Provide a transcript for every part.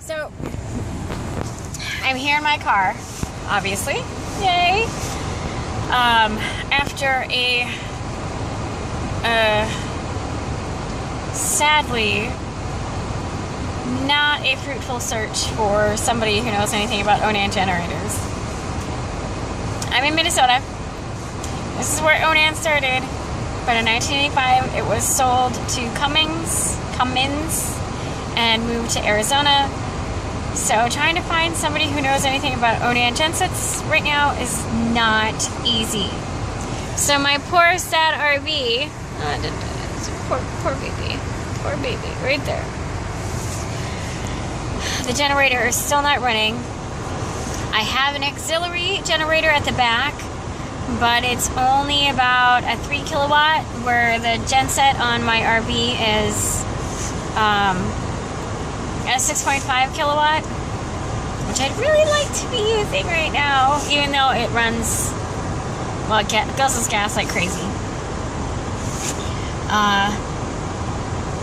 So, I'm here in my car, obviously. Yay! After a sadly not a fruitful search for somebody who knows anything about Onan generators. I'm in Minnesota. This is where Onan started, but in 1985 it was sold to Cummins, and moved to Arizona. So trying to find somebody who knows anything about Onan gensets right now is not easy. So my poor sad RV, poor baby, right there. The generator is still not running. I have an auxiliary generator at the back, but it's only about a 3 kilowatt, where the genset on my RV is a 6.5 kilowatt, which I'd really like to be using right now, even though it runs, well, it guzzles gas like crazy.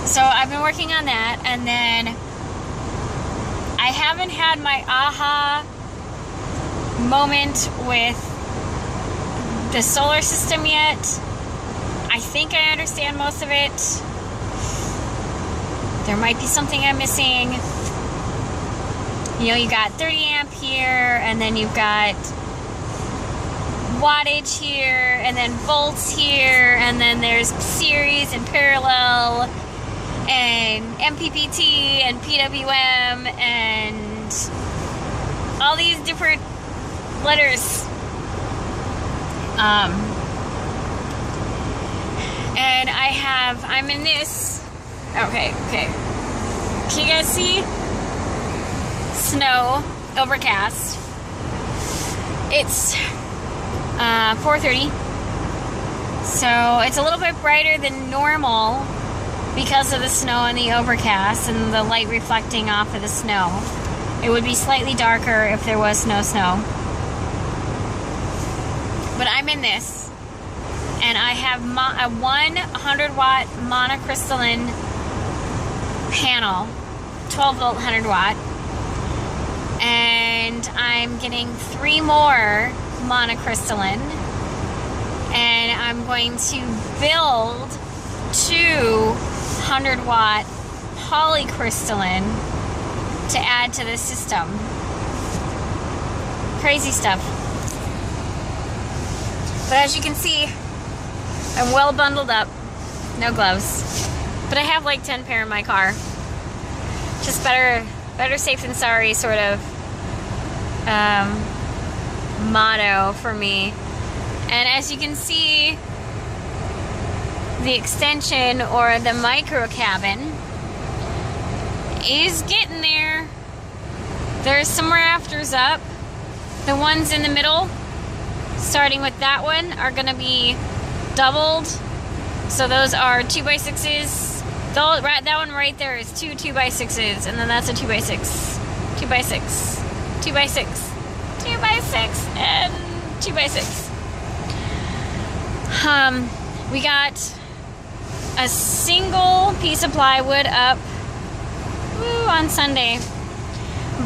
So I've been working on that, and then I haven't had my aha moment with the solar system yet. I think I understand most of it. There might be something I'm missing. You know, you got 30 amp here, and then you've got wattage here, and then volts here, and then there's series and parallel, and MPPT and PWM, and all these different letters. And I'm in this. Okay. Can you guys see? Snow, overcast. It's 4:30. So it's a little bit brighter than normal because of the snow and the overcast and the light reflecting off of the snow. It would be slightly darker if there was no snow. But I'm in this, and I have a 100 watt monocrystalline panel, 12 volt 100 watt, and I'm getting 3 more monocrystalline, and I'm going to build 2 100 watt polycrystalline to add to the system. Crazy stuff. But as you can see, I'm well bundled up. No gloves. But I have like 10 pair in my car. Just better safe than sorry sort of motto for me. And as you can see, the extension or the micro cabin is getting there. There's some rafters up. The ones in the middle, starting with that one, are going to be doubled. So those are 2x6s. That one right there is 2 2x6s, and then that's a 2x6, 2x6, 2x6, 2x6, and 2x6. We got a single piece of plywood up on Sunday,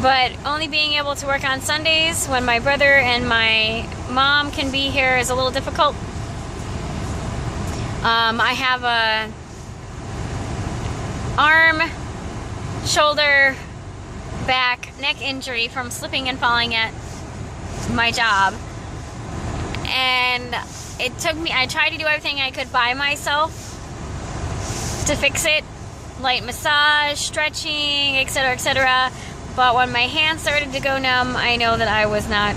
but only being able to work on Sundays when my brother and my mom can be here is a little difficult. I have a arm, shoulder, back, neck injury from slipping and falling at my job, and it took me, I tried to do everything I could by myself to fix it, light massage, stretching, etc., but when my hands started to go numb, I know that I was not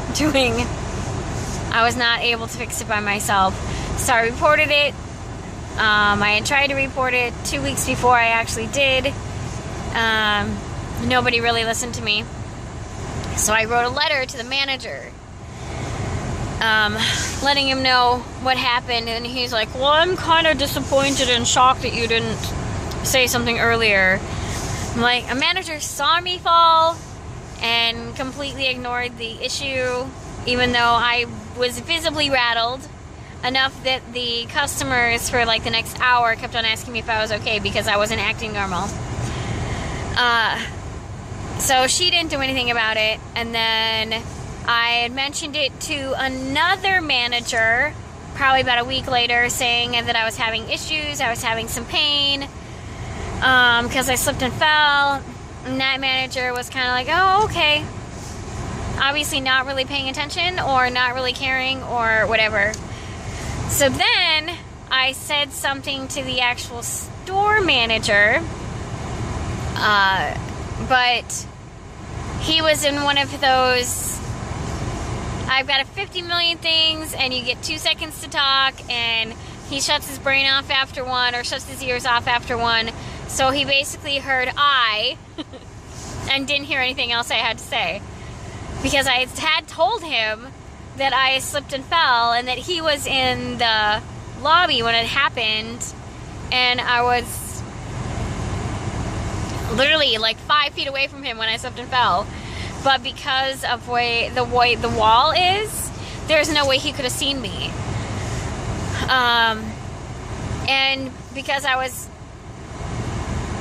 able to fix it by myself. So I reported it. I had tried to report it 2 weeks before I actually did. Nobody really listened to me. So I wrote a letter to the manager, letting him know what happened, and he's like, well, I'm kind of disappointed and shocked that you didn't say something earlier. I'm like, a manager saw me fall and completely ignored the issue, even though I was visibly rattled enough that the customers for like the next hour kept on asking me if I was okay because I wasn't acting normal. So she didn't do anything about it. And then I had mentioned it to another manager probably about a week later, saying that I was having issues, I was having some pain, because I slipped and fell. And that manager was kind of like, oh, okay. Obviously not really paying attention or not really caring or whatever. So then I said something to the actual store manager, but he was in one of those, I've got a 50 million things and you get 2 seconds to talk, and he shuts his brain off after one, or shuts his ears off after one. So he basically heard I and didn't hear anything else I had to say, because I had told him that I slipped and fell and that he was in the lobby when it happened, and I was literally like 5 feet away from him when I slipped and fell. But because of way the wall is, there's no way he could have seen me. And because I was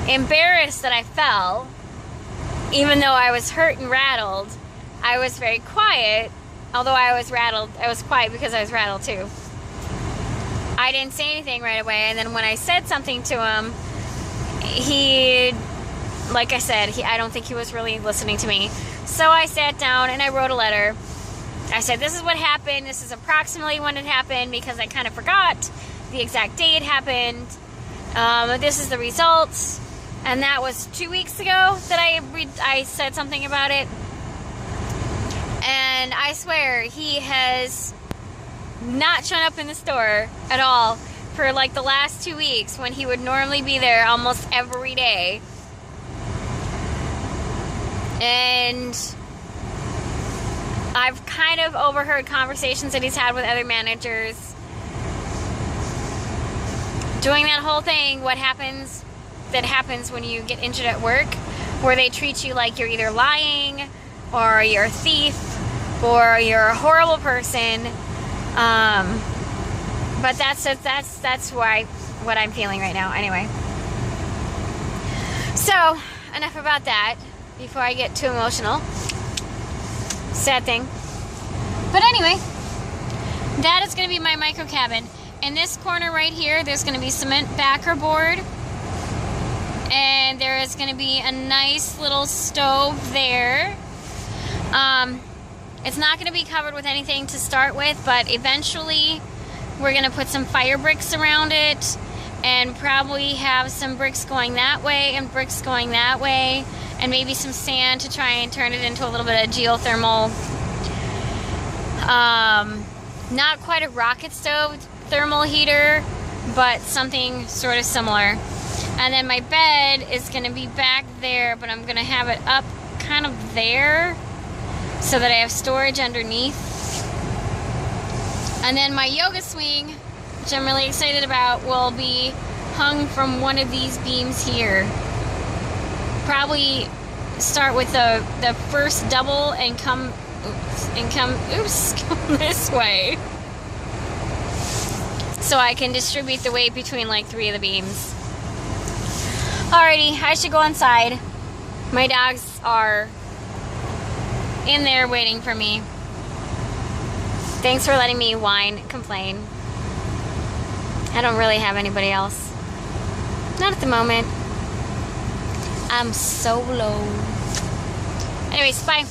embarrassed that I fell, even though I was hurt and rattled, I was very quiet. Although I was rattled, I was quiet because I was rattled too. I didn't say anything right away, and then when I said something to him, he, like I said, I don't think he was really listening to me. So I sat down and I wrote a letter. I said, this is what happened. This is approximately when it happened, because I kind of forgot the exact day it happened. This is the results. And that was 2 weeks ago that I said something about it. And I swear, he has not shown up in the store at all for like the last 2 weeks, when he would normally be there almost every day. And I've kind of overheard conversations that he's had with other managers doing that whole thing, that happens when you get injured at work, where they treat you like you're either lying or you're a thief or you're a horrible person. But that's what I'm feeling right now. Anyway, so enough about that before I get too emotional. Sad thing. But anyway, that is going to be my micro cabin. In this corner right here, there's going to be cement backer board, and there is going to be a nice little stove there. It's not going to be covered with anything to start with, but eventually we're going to put some fire bricks around it, and probably have some bricks going that way and bricks going that way, and maybe some sand to try and turn it into a little bit of geothermal. Not quite a rocket stove thermal heater, but something sort of similar. And then my bed is going to be back there, but I'm going to have it up kind of there so that I have storage underneath. And then my yoga swing, which I'm really excited about, will be hung from one of these beams here. Probably start with the first double and come this way, so I can distribute the weight between like 3 of the beams. Alrighty, I should go inside. My dogs are in there waiting for me. Thanks for letting me whine and complain. I don't really have anybody else. Not at the moment. I'm solo. Anyways, bye.